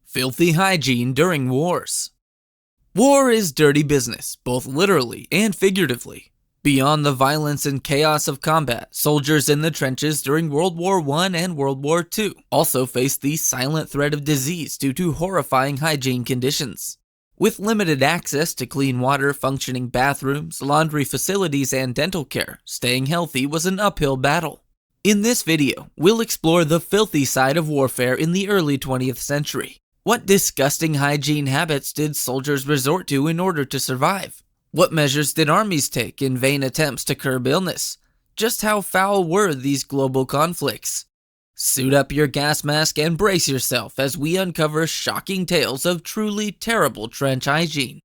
Filthy hygiene during wars. War is dirty business, both literally and figuratively. Beyond the violence and chaos of combat, soldiers in the trenches during World War I and World War II also faced the silent threat of disease due to horrifying hygiene conditions. With limited access to clean water, functioning bathrooms, laundry facilities, and dental care, staying healthy was an uphill battle. In this video, we'll explore the filthy side of warfare in the early 20th century. What disgusting hygiene habits did soldiers resort to in order to survive? What measures did armies take in vain attempts to curb illness? Just how foul were these global conflicts? Suit up your gas mask and brace yourself as we uncover shocking tales of truly terrible trench hygiene.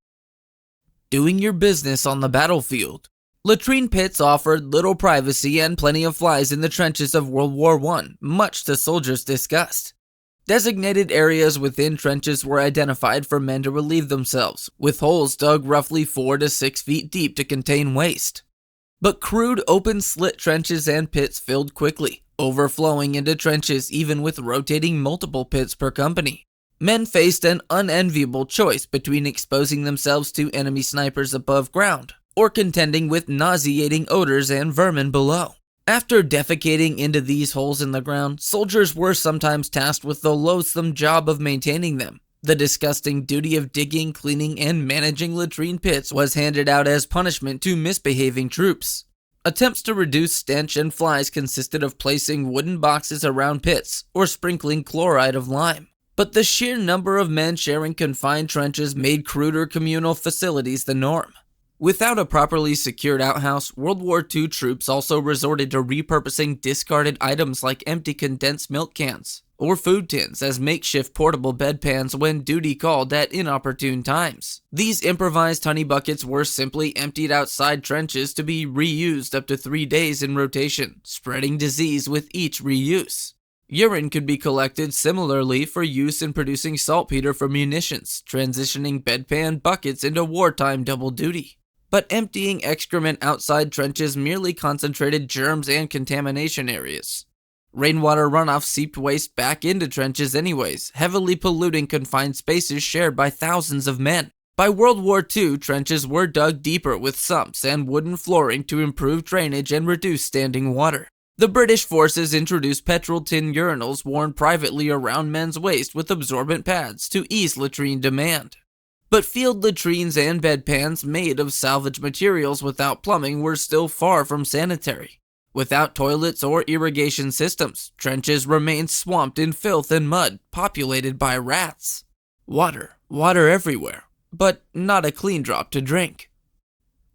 Doing your business on the battlefield. Latrine pits offered little privacy and plenty of flies in the trenches of World War I, much to soldiers' disgust. Designated areas within trenches were identified for men to relieve themselves, with holes dug roughly 4 to 6 feet deep to contain waste. But crude open slit trenches and pits filled quickly, overflowing into trenches even with rotating multiple pits per company. Men faced an unenviable choice between exposing themselves to enemy snipers above ground, or contending with nauseating odors and vermin below. After defecating into these holes in the ground, soldiers were sometimes tasked with the loathsome job of maintaining them. The disgusting duty of digging, cleaning, and managing latrine pits was handed out as punishment to misbehaving troops. Attempts to reduce stench and flies consisted of placing wooden boxes around pits or sprinkling chloride of lime. But the sheer number of men sharing confined trenches made cruder communal facilities the norm. Without a properly secured outhouse, World War II troops also resorted to repurposing discarded items like empty condensed milk cans or food tins as makeshift portable bedpans when duty called at inopportune times. These improvised honey buckets were simply emptied outside trenches to be reused up to 3 days in rotation, spreading disease with each reuse. Urine could be collected similarly for use in producing saltpeter for munitions, transitioning bedpan buckets into wartime double duty. But emptying excrement outside trenches merely concentrated germs and contamination areas. Rainwater runoff seeped waste back into trenches anyways, heavily polluting confined spaces shared by thousands of men. By World War II, trenches were dug deeper with sumps and wooden flooring to improve drainage and reduce standing water. The British forces introduced petrol tin urinals worn privately around men's waist with absorbent pads to ease latrine demand. But field latrines and bedpans made of salvage materials without plumbing were still far from sanitary. Without toilets or irrigation systems, trenches remained swamped in filth and mud, populated by rats. Water everywhere, but not a clean drop to drink.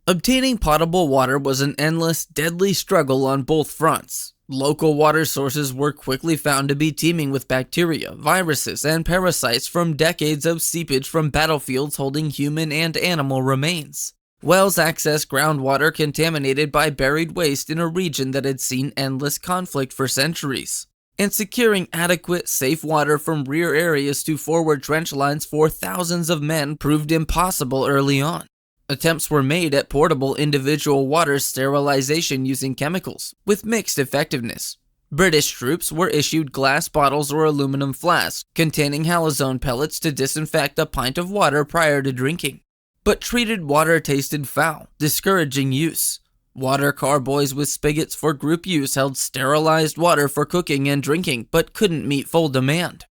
Obtaining potable water was an endless, deadly struggle on both fronts. Local water sources were quickly found to be teeming with bacteria, viruses, and parasites from decades of seepage from battlefields holding human and animal remains. Wells accessed groundwater contaminated by buried waste in a region that had seen endless conflict for centuries. And securing adequate, safe water from rear areas to forward trench lines for thousands of men proved impossible early on. Attempts were made at portable individual water sterilization using chemicals, with mixed effectiveness. British troops were issued glass bottles or aluminum flasks containing halazone pellets to disinfect a pint of water prior to drinking. But treated water tasted foul, discouraging use. Water carboys with spigots for group use held sterilized water for cooking and drinking, but couldn't meet full demand.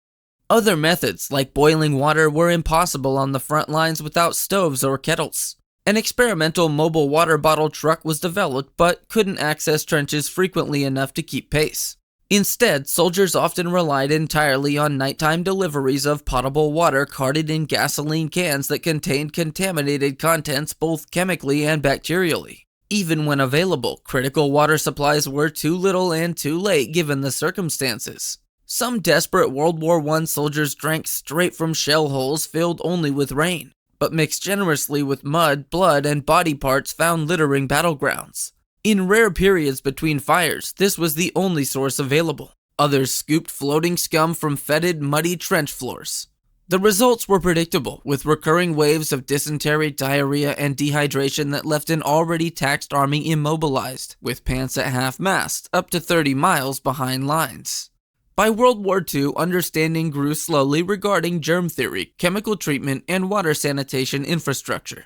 Other methods, like boiling water, were impossible on the front lines without stoves or kettles. An experimental mobile water bottle truck was developed but couldn't access trenches frequently enough to keep pace. Instead, soldiers often relied entirely on nighttime deliveries of potable water carted in gasoline cans that contained contaminated contents both chemically and bacterially. Even when available, critical water supplies were too little and too late given the circumstances. Some desperate World War I soldiers drank straight from shell holes filled only with rain, but mixed generously with mud, blood, and body parts found littering battlegrounds. In rare periods between fires, this was the only source available. Others scooped floating scum from fetid, muddy trench floors. The results were predictable, with recurring waves of dysentery, diarrhea, and dehydration that left an already taxed army immobilized, with pants at half-mast, up to 30 miles behind lines. By World War II, understanding grew slowly regarding germ theory, chemical treatment, and water sanitation infrastructure.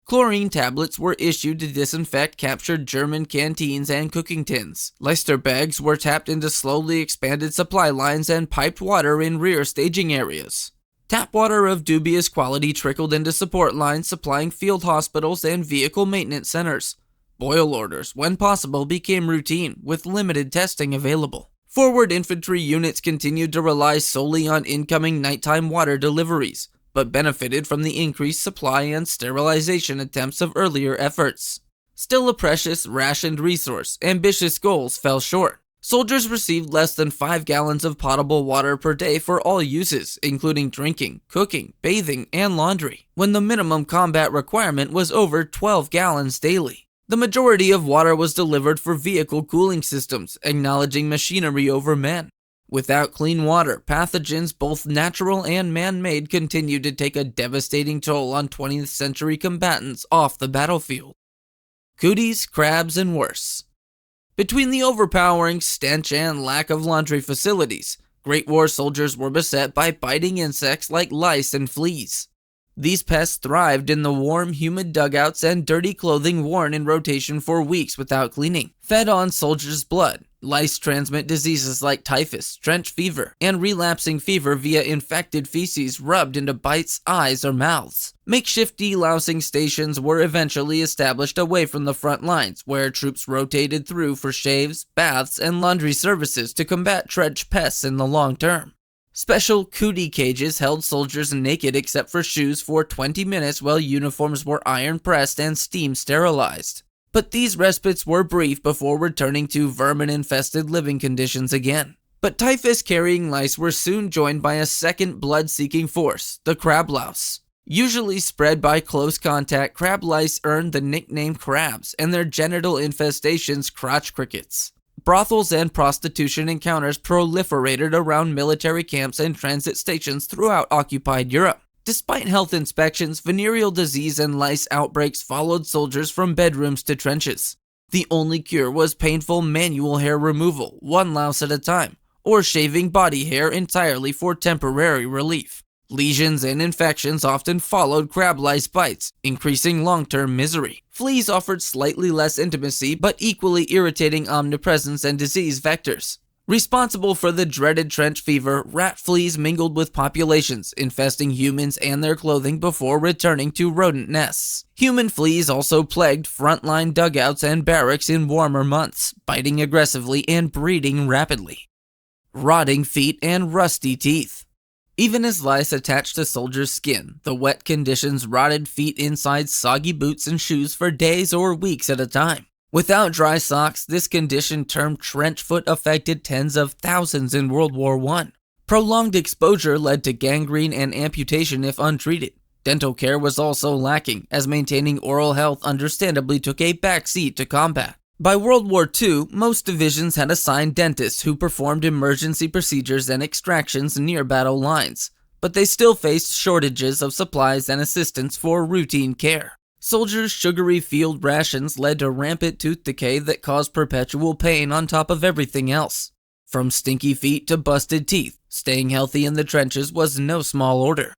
Chlorine tablets were issued to disinfect captured German canteens and cooking tins. Leicester bags were tapped into slowly expanded supply lines and piped water in rear staging areas. Tap water of dubious quality trickled into support lines supplying field hospitals and vehicle maintenance centers. Boil orders, when possible, became routine, with limited testing available. Forward infantry units continued to rely solely on incoming nighttime water deliveries, but benefited from the increased supply and sterilization attempts of earlier efforts. Still a precious, rationed resource, ambitious goals fell short. Soldiers received less than 5 gallons of potable water per day for all uses, including drinking, cooking, bathing, and laundry, when the minimum combat requirement was over 12 gallons daily. The majority of water was delivered for vehicle cooling systems, acknowledging machinery over men. Without clean water, pathogens, both natural and man-made, continued to take a devastating toll on 20th century combatants off the battlefield. Cooties, crabs, and worse. Between the overpowering stench and lack of laundry facilities, Great War soldiers were beset by biting insects like lice and fleas. These pests thrived in the warm, humid dugouts and dirty clothing worn in rotation for weeks without cleaning. Fed on soldiers' blood, lice transmit diseases like typhus, trench fever, and relapsing fever via infected feces rubbed into bites, eyes, or mouths. Makeshift delousing stations were eventually established away from the front lines, where troops rotated through for shaves, baths, and laundry services to combat trench pests in the long term. Special cootie cages held soldiers naked except for shoes for 20 minutes while uniforms were iron-pressed and steam-sterilized. But these respites were brief before returning to vermin-infested living conditions again. But typhus-carrying lice were soon joined by a second blood-seeking force, the crab louse. Usually spread by close contact, crab lice earned the nickname crabs and their genital infestations crotch crickets. Brothels and prostitution encounters proliferated around military camps and transit stations throughout occupied Europe. Despite health inspections, venereal disease and lice outbreaks followed soldiers from bedrooms to trenches. The only cure was painful manual hair removal, one louse at a time, or shaving body hair entirely for temporary relief. Lesions and infections often followed crab lice bites, increasing long-term misery. Fleas offered slightly less intimacy, but equally irritating omnipresence and disease vectors. Responsible for the dreaded trench fever, rat fleas mingled with populations, infesting humans and their clothing before returning to rodent nests. Human fleas also plagued frontline dugouts and barracks in warmer months, biting aggressively and breeding rapidly. Rotting feet and rusty teeth. Even as lice attached to soldiers' skin, the wet conditions rotted feet inside soggy boots and shoes for days or weeks at a time. Without dry socks, this condition termed trench foot affected tens of thousands in World War I. Prolonged exposure led to gangrene and amputation if untreated. Dental care was also lacking, as maintaining oral health understandably took a backseat to combat. By World War II, most divisions had assigned dentists who performed emergency procedures and extractions near battle lines, but they still faced shortages of supplies and assistance for routine care. Soldiers' sugary field rations led to rampant tooth decay that caused perpetual pain on top of everything else. From stinky feet to busted teeth, staying healthy in the trenches was no small order.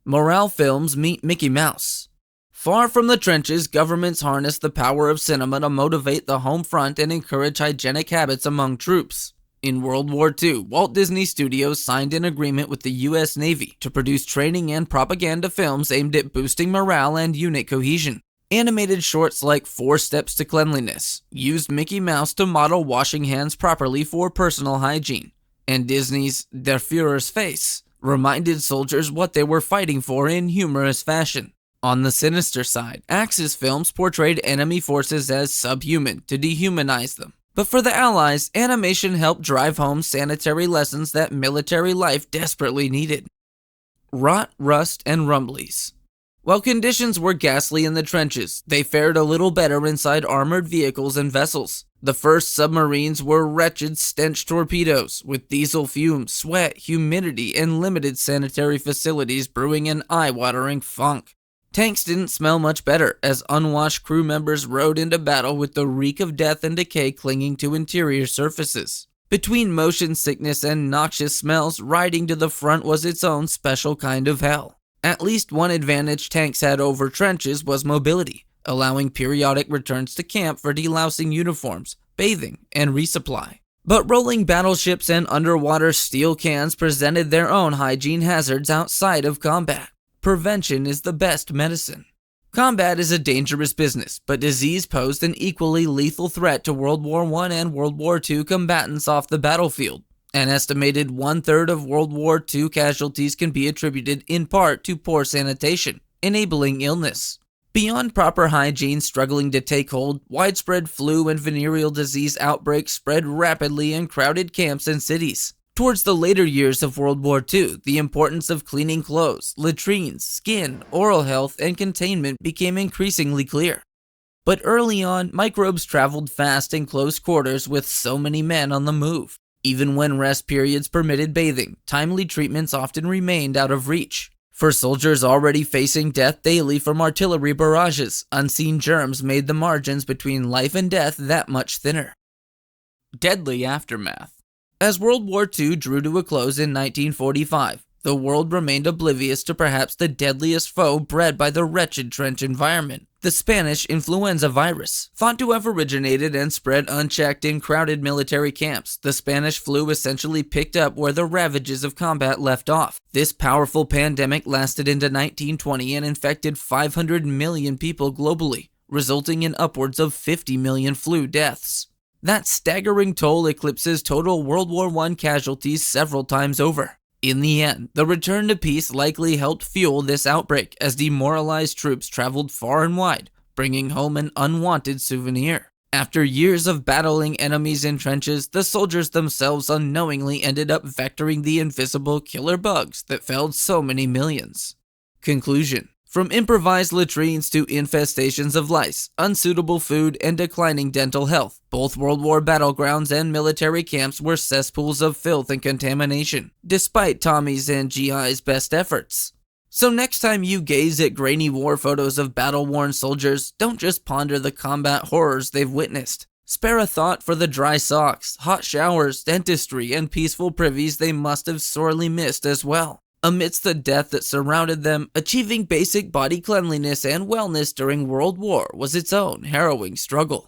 Morale films meet Mickey Mouse. Far from the trenches, governments harnessed the power of cinema to motivate the home front and encourage hygienic habits among troops. In World War II, Walt Disney Studios signed an agreement with the U.S. Navy to produce training and propaganda films aimed at boosting morale and unit cohesion. Animated shorts like 4 Steps to Cleanliness used Mickey Mouse to model washing hands properly for personal hygiene, and Disney's Der Führer's Face reminded soldiers what they were fighting for in humorous fashion. On the sinister side, Axis films portrayed enemy forces as subhuman to dehumanize them. But for the Allies, animation helped drive home sanitary lessons that military life desperately needed. Rot, rust, and rumblies. While conditions were ghastly in the trenches, they fared a little better inside armored vehicles and vessels. The first submarines were wretched stench torpedoes, with diesel fumes, sweat, humidity, and limited sanitary facilities brewing an eye-watering funk. Tanks didn't smell much better, as unwashed crew members rode into battle with the reek of death and decay clinging to interior surfaces. Between motion sickness and noxious smells, riding to the front was its own special kind of hell. At least one advantage tanks had over trenches was mobility, allowing periodic returns to camp for delousing uniforms, bathing, and resupply. But rolling battleships and underwater steel cans presented their own hygiene hazards outside of combat. Prevention is the best medicine. Combat is a dangerous business, but disease posed an equally lethal threat to World War I and World War II combatants off the battlefield. An estimated 1/3 of World War II casualties can be attributed in part to poor sanitation, enabling illness. Beyond proper hygiene struggling to take hold, widespread flu and venereal disease outbreaks spread rapidly in crowded camps and cities. Towards the later years of World War II, the importance of cleaning clothes, latrines, skin, oral health, and containment became increasingly clear. But early on, microbes traveled fast in close quarters with so many men on the move. Even when rest periods permitted bathing, timely treatments often remained out of reach. For soldiers already facing death daily from artillery barrages, unseen germs made the margins between life and death that much thinner. Deadly aftermath. As World War II drew to a close in 1945, the world remained oblivious to perhaps the deadliest foe bred by the wretched trench environment, the Spanish influenza virus. Thought to have originated and spread unchecked in crowded military camps, the Spanish flu essentially picked up where the ravages of combat left off. This powerful pandemic lasted into 1920 and infected 500 million people globally, resulting in upwards of 50 million flu deaths. That staggering toll eclipses total World War I casualties several times over. In the end, the return to peace likely helped fuel this outbreak as demoralized troops traveled far and wide, bringing home an unwanted souvenir. After years of battling enemies in trenches, the soldiers themselves unknowingly ended up vectoring the invisible killer bugs that felled so many millions. Conclusion. From improvised latrines to infestations of lice, unsuitable food, and declining dental health, both World War battlegrounds and military camps were cesspools of filth and contamination, despite Tommy's and GI's best efforts. So next time you gaze at grainy war photos of battle-worn soldiers, don't just ponder the combat horrors they've witnessed. Spare a thought for the dry socks, hot showers, dentistry, and peaceful privies they must have sorely missed as well. Amidst the death that surrounded them, achieving basic body cleanliness and wellness during World War was its own harrowing struggle.